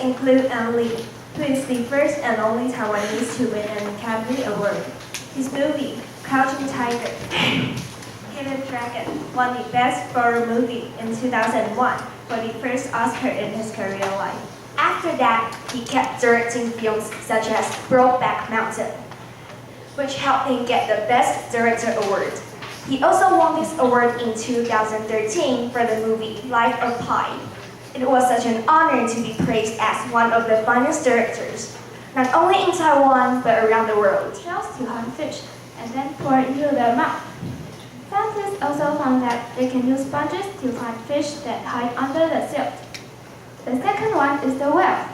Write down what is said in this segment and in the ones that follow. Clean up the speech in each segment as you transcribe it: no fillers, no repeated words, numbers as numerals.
include Ang Lee, who is the first and only Taiwanese to win an Academy Award. His movie, Crouching Tiger, Hidden Dragon, won the Best Foreign Movie in 2001 for the first Oscar in his career life. After that, he kept directing films such as Brokeback Mountain, which helped him get the Best Director Award. He also won this award in 2013 for the movie Life of Pi. It was such an honor to be praised as one of the finest directors, not only in Taiwan but around the world. Shells to hunt fish and then pour into their mouth. Scientists also found that they can use sponges to find fish that hide under the silt. The second one is the whale.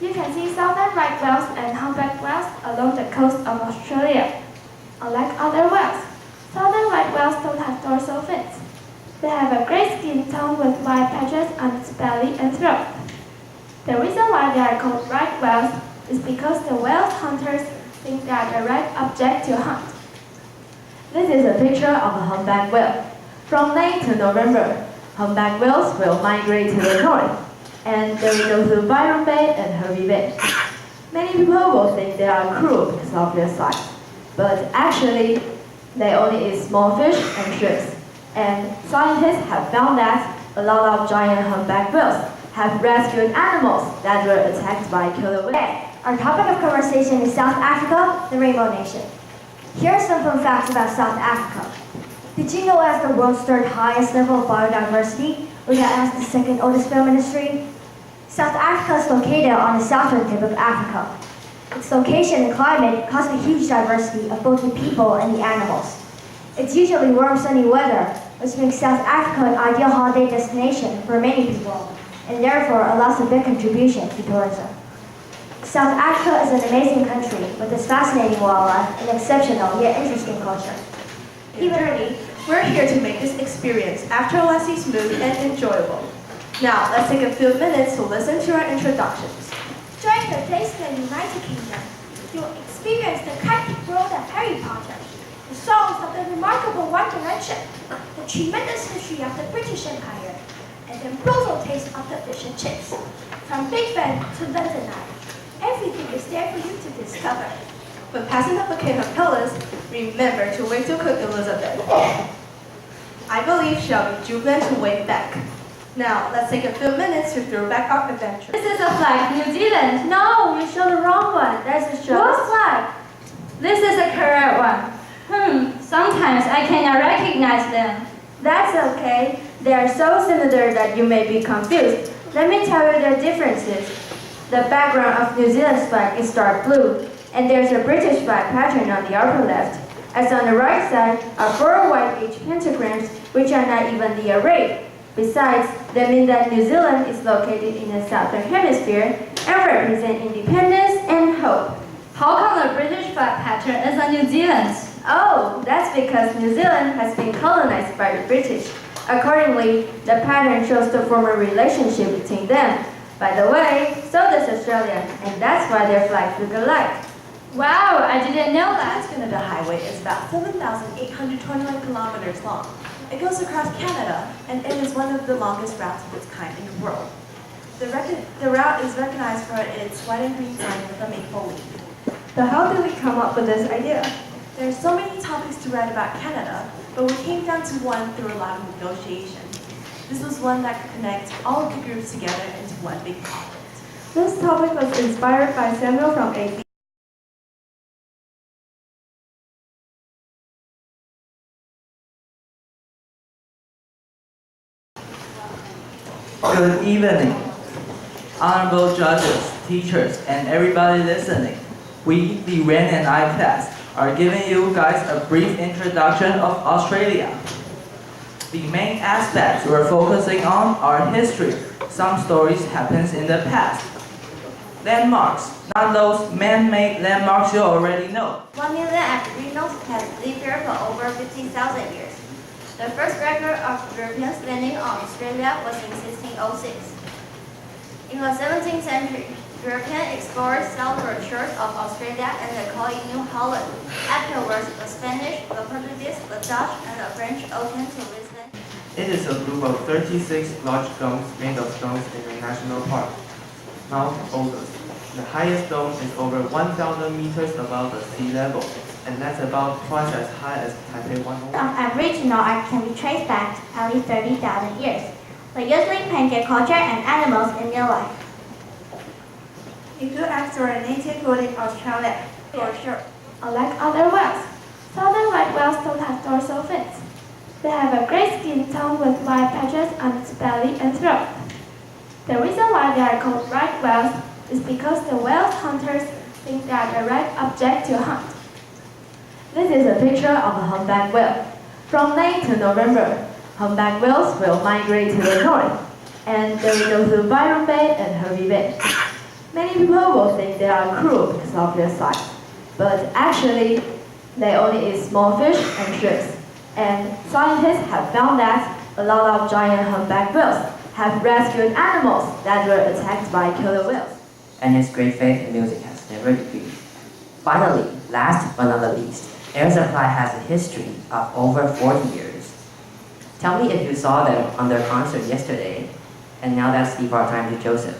You can see southern right whales and humpback whales along the coast of Australia. Unlike other whales, southern right whales don't have dorsal fins. They have a gray skin tone with white patches on its belly and throat. The reason why they are called right whales is because the whale hunters think they are the right object to hunt. This is a picture of a humpback whale. From May to November, humpback whales will migrate to the north, and they will go to Byron Bay and Hervey Bay. Many people will think they are cruel because of their size, but actually, they only eat small fish and shrimps. And scientists have found that a lot of giant humpback whales have rescued animals that were attacked by killer whales. Today, our topic of conversation is South Africa, the Rainbow Nation. Here are some fun facts about South Africa. Did you know it has the world's third highest level of biodiversity, or that has the second oldest film industry? South Africa is located on the southern tip of Africa. Its location and climate cause a huge diversity of both the people and the animals. It's usually warm, sunny weather, which makes South Africa an ideal holiday destination for many people, and therefore allows a big contribution to tourism. South Africa is an amazing country with its fascinating wildlife and exceptional yet interesting culture. Journey, we're here to make this experience effortlessly smooth and enjoyable. Now, let's take a few minutes to listen to our introductions. During the days in the United Kingdom, you'll experience the cracked world of Harry Potter, the songs of the remarkable One Direction, the tremendous history of the British Empire, and the brutal taste of the fish and chips. From Big Ben to London Eye, everything is there for you to discover. When passing the bouquet of colors, remember to wave to Cook Elizabeth. I believe she'll be jubilant to wave back. Now, let's take a few minutes to throw back our adventure. This is a flag, New Zealand. No, we showed the wrong one. That's Australia's flag. This is the correct one. Sometimes I cannot recognize them. That's okay. They are so similar that you may be confused. Let me tell you the differences. The background of New Zealand's flag is dark blue, and there's a British flag pattern on the upper left. As on the right side are 4 white H pentagrams, which are not evenly arrayed. Besides, they mean that New Zealand is located in the southern hemisphere and represent independence and hope. How come the British flag pattern is on New Zealand? Oh, that's because New Zealand has been colonized by the British. Accordingly, the pattern shows the former relationship between them. By the way, so does Australia, and that's why their flags look alike. Wow, I didn't know that. Trans-Canada Highway is about 7,821 kilometers long. It goes across Canada, and it is one of the longest routes of its kind in the world. The route is recognized for its white and green sign with a maple leaf. So how did we come up with this idea? There are so many topics to write about Canada, but we came down to one through a lot of negotiation. This was one that could connect all of the groups together into one big project. This topic was inspired by Samuel from AB. Good evening, honorable judges, teachers, and everybody listening. We, the Ren and I class, are giving you guys a brief introduction of Australia. The main aspects we're focusing on are history. Some stories happens in the past. Landmarks, not those man-made landmarks you already know. 1 million Aboriginals have lived here for over 50,000 years. The first record of Europeans landing on Australia was in 1606. In the 17th century, European explorers sailed the shores of Australia and they called it New Holland. Afterwards, the Spanish, the Portuguese, the Dutch, and the French all came to visit. It is a group of 36 large domes made of stones in a national park. Mount August. The highest dome is over 1,000 meters above the sea level, and that's about twice as high as Taipei 101. On average, no art can be traced back to at least 30,000 years. They usually paint their culture and animals in real life. If you ask for a native food in Australia, for sure. Unlike other whales, southern white whales don't have dorsal fins. They have a gray skin tone with white patches on its belly and throat. The reason why they are called right whales is because the whale hunters think they are the right object to hunt. This is a picture of a humpback whale. From May to November, humpback whales will migrate to the north, and they will go to Byron Bay and Hervey Bay. Many people will think they are cruel because of their size, but actually, they only eat small fish and shrimps. And scientists have found that a lot of giant humpback whales have rescued animals that were attacked by killer whales. And his great faith in music has never decreased. Finally, last but not the least, Air Supply has a history of over 40 years. Tell me if you saw them on their concert yesterday. And now let's give our time to Joseph.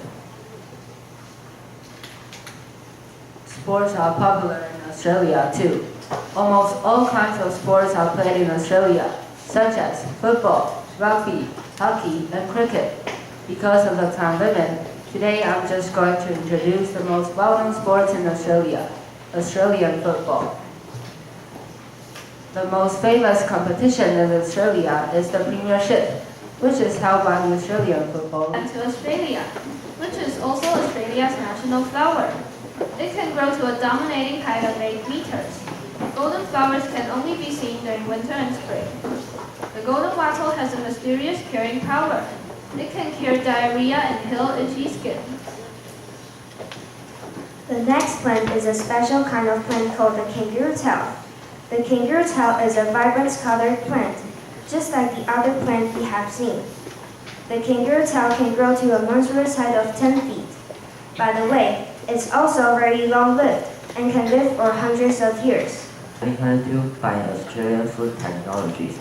Sports are popular in Australia too. Almost all kinds of sports are played in Australia, such as football, rugby, hockey, and cricket. Because of the time limit, today I'm just going to introduce the most well-known sports in Australia, Australian football. The most famous competition in Australia is the Premiership, which is held by the Australian football. And to Australia, which is also Australia's national flower. It can grow to a dominating height of 8 meters. Golden flowers can only be seen during winter and spring. The golden wattle has a mysterious curing power. It can cure diarrhea and heal itchy skin. The next plant is a special kind of plant called the kangaroo tail. The kangaroo tail is a vibrant colored plant, just like the other plant we have seen. The kangaroo tail can grow to a monstrous height of 10 feet. By the way, it's also very long-lived and can live for hundreds of years. 2022 by an Australian food technologist.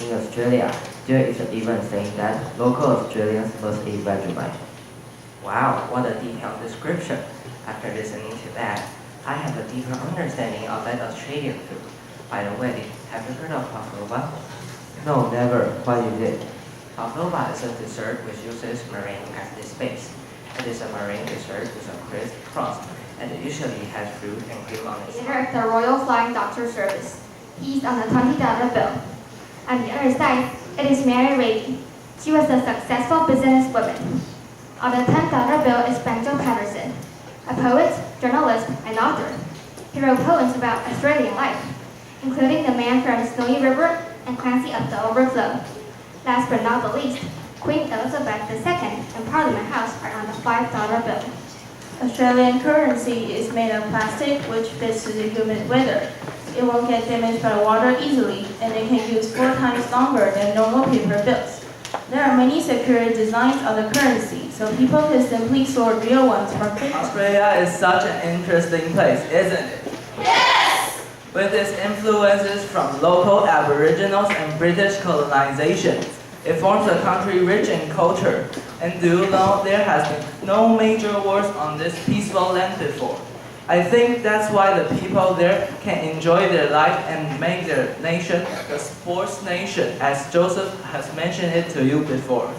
In Australia, there is even saying that local Australians must eat Vegemite. Wow, what a detailed description. After listening to that, I have a deeper understanding of that Australian food. By the way, have you heard of pavlova? No, never. What is it? Pavlova is a dessert which uses meringue as its base. It is a meringue dessert with a crisp crust, and it usually has fruit and cream on its Here at the Royal Flying Doctor Service. He's on a $20 bill. On the other side, it is Mary Reid. She was a successful businesswoman. On the $10 bill is Benjamin Patterson, a poet, journalist, and author. He wrote poems about Australian life, including The Man from Snowy River and Clancy of the Overflow. Last but not the least, Queen Elizabeth II and Parliament House are on the $5 bill. Australian currency is made of plastic which fits to the humid weather. It won't get damaged by water easily, and it can use 4 times longer than normal paper bills. There are many secure designs on the currency, so people can simply sort real ones from fake ones. Australia is such an interesting place, isn't it? Yes! With its influences from local Aboriginals and British colonization, it forms a country rich in culture. And do you know there has been no major wars on this peaceful land before? I think that's why the people there can enjoy their life and make their nation the sports nation, as Joseph has mentioned it to you before.